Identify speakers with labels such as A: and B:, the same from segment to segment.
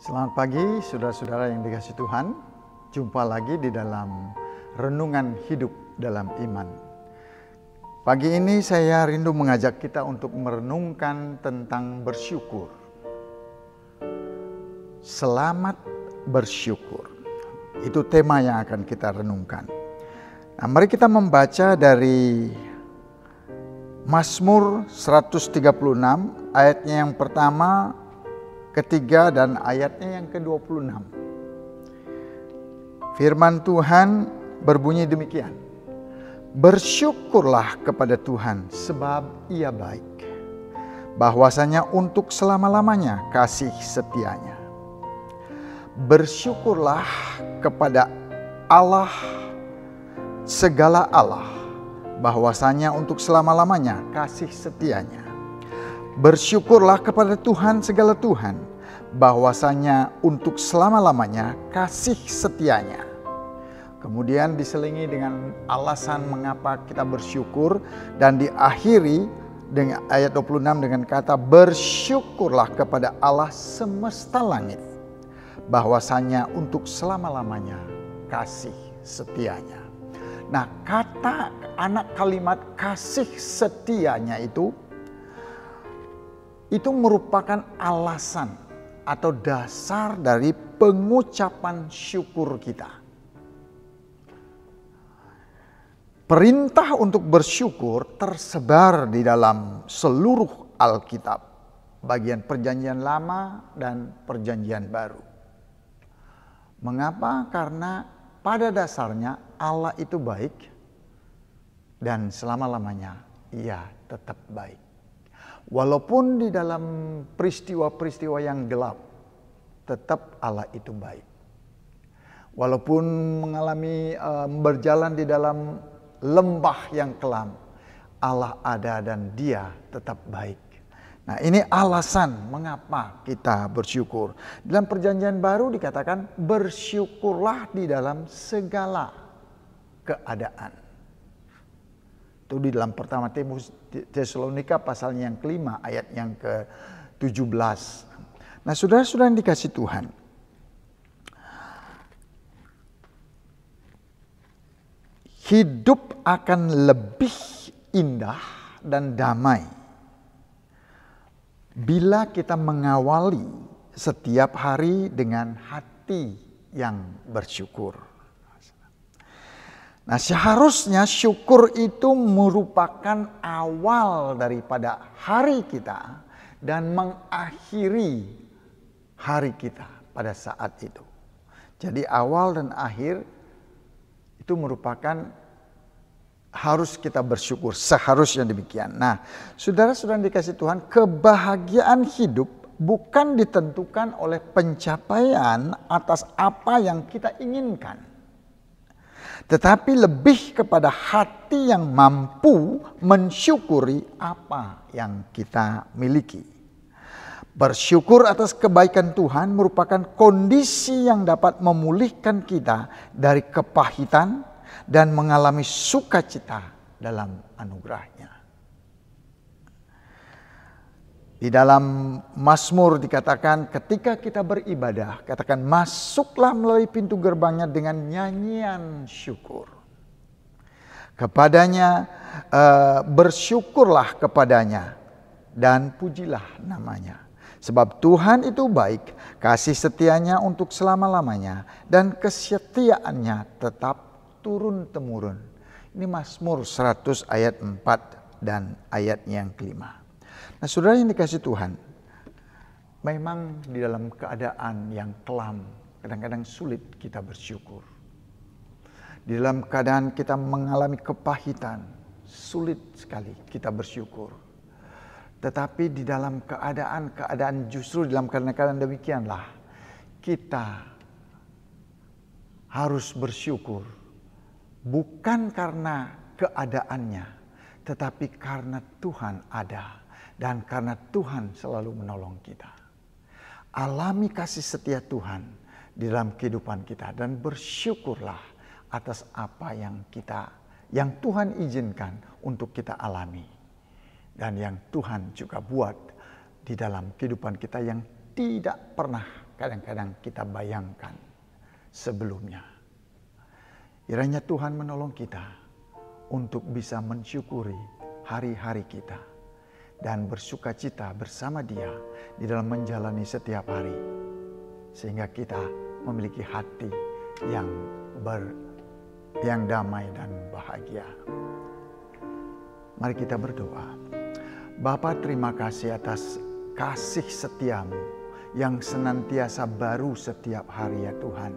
A: Selamat pagi saudara-saudara yang dikasihi Tuhan. Jumpa lagi di dalam renungan hidup dalam iman. Pagi ini saya rindu mengajak kita untuk merenungkan tentang bersyukur. Selamat bersyukur. Itu tema yang akan kita renungkan. Nah, mari kita membaca dari Mazmur 136 ayatnya yang pertama, ketiga, dan ayatnya yang ke-26. Firman Tuhan berbunyi demikian. Bersyukurlah kepada Tuhan sebab Ia baik. Bahwasanya untuk selama-lamanya kasih setianya. Bersyukurlah kepada Allah, segala Allah. Bahwasanya untuk selama-lamanya kasih setianya. Bersyukurlah kepada Tuhan segala Tuhan, bahwasanya untuk selama-lamanya kasih setianya. Kemudian diselingi dengan alasan mengapa kita bersyukur dan diakhiri dengan ayat 26 dengan kata bersyukurlah kepada Allah semesta langit, bahwasanya untuk selama-lamanya kasih setianya. Nah, kata anak kalimat kasih setianya itu merupakan alasan atau dasar dari pengucapan syukur kita. Perintah untuk bersyukur tersebar di dalam seluruh Alkitab, bagian Perjanjian Lama dan Perjanjian Baru. Mengapa? Karena pada dasarnya Allah itu baik dan selama-lamanya Ia tetap baik. Walaupun di dalam peristiwa-peristiwa yang gelap, tetap Allah itu baik. Walaupun mengalami berjalan di dalam lembah yang kelam, Allah ada dan Dia tetap baik. Nah, ini alasan mengapa kita bersyukur. Dalam Perjanjian Baru dikatakan bersyukurlah di dalam segala keadaan. Itu di dalam pertama Tesalonika pasalnya yang kelima ayat yang ke-17. Nah, saudara-saudara yang dikasih Tuhan, hidup akan lebih indah dan damai bila kita mengawali setiap hari dengan hati yang bersyukur. Nah, seharusnya syukur itu merupakan awal daripada hari kita dan mengakhiri hari kita pada saat itu. Jadi awal dan akhir itu merupakan harus kita bersyukur, seharusnya demikian. Nah, saudara-saudara yang dikasih Tuhan, kebahagiaan hidup bukan ditentukan oleh pencapaian atas apa yang kita inginkan. Tetapi lebih kepada hati yang mampu mensyukuri apa yang kita miliki. Bersyukur atas kebaikan Tuhan merupakan kondisi yang dapat memulihkan kita dari kepahitan dan mengalami sukacita dalam anugerahnya. Di dalam Mazmur dikatakan ketika kita beribadah, katakan masuklah melalui pintu gerbangnya dengan nyanyian syukur. Kepadanya bersyukurlah kepadanya dan pujilah namanya. Sebab Tuhan itu baik, kasih setianya untuk selama-lamanya dan kesetiaannya tetap turun-temurun. Ini Mazmur 100 ayat 4 dan ayat yang kelima. Nah, saudara yang dikasih Tuhan, memang di dalam keadaan yang kelam, kadang-kadang sulit kita bersyukur. Di dalam keadaan kita mengalami kepahitan, sulit sekali kita bersyukur. Tetapi di dalam keadaan justru dalam keadaan demikianlah, kita harus bersyukur. Bukan karena keadaannya, tetapi karena Tuhan ada. Dan karena Tuhan selalu menolong kita. Alami kasih setia Tuhan di dalam kehidupan kita. Dan bersyukurlah atas apa yang Tuhan izinkan untuk kita alami. Dan yang Tuhan juga buat di dalam kehidupan kita yang tidak pernah kadang-kadang kita bayangkan sebelumnya. Kiranya Tuhan menolong kita untuk bisa mensyukuri hari-hari kita dan bersukacita bersama Dia di dalam menjalani setiap hari, sehingga kita memiliki hati yang damai dan bahagia. Mari kita berdoa. Bapa, terima kasih atas kasih setiamu yang senantiasa baru setiap hari ya Tuhan.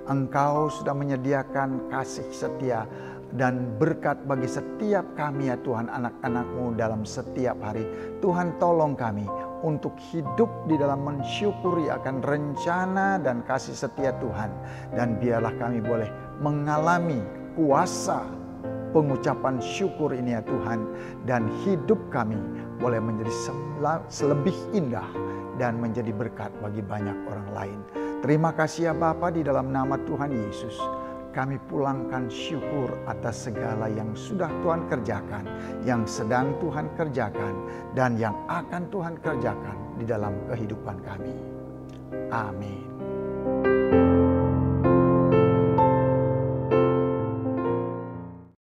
A: Engkau sudah menyediakan kasih setia dan berkat bagi setiap kami ya Tuhan, anak-anak-Mu dalam setiap hari. Tuhan, tolong kami untuk hidup di dalam mensyukuri akan rencana dan kasih setia Tuhan. Dan biarlah kami boleh mengalami kuasa pengucapan syukur ini ya Tuhan. Dan hidup kami boleh menjadi selebih indah dan menjadi berkat bagi banyak orang lain. Terima kasih ya Bapa, di dalam nama Tuhan Yesus kami pulangkan syukur atas segala yang sudah Tuhan kerjakan, yang sedang Tuhan kerjakan, dan yang akan Tuhan kerjakan di dalam kehidupan kami. Amin.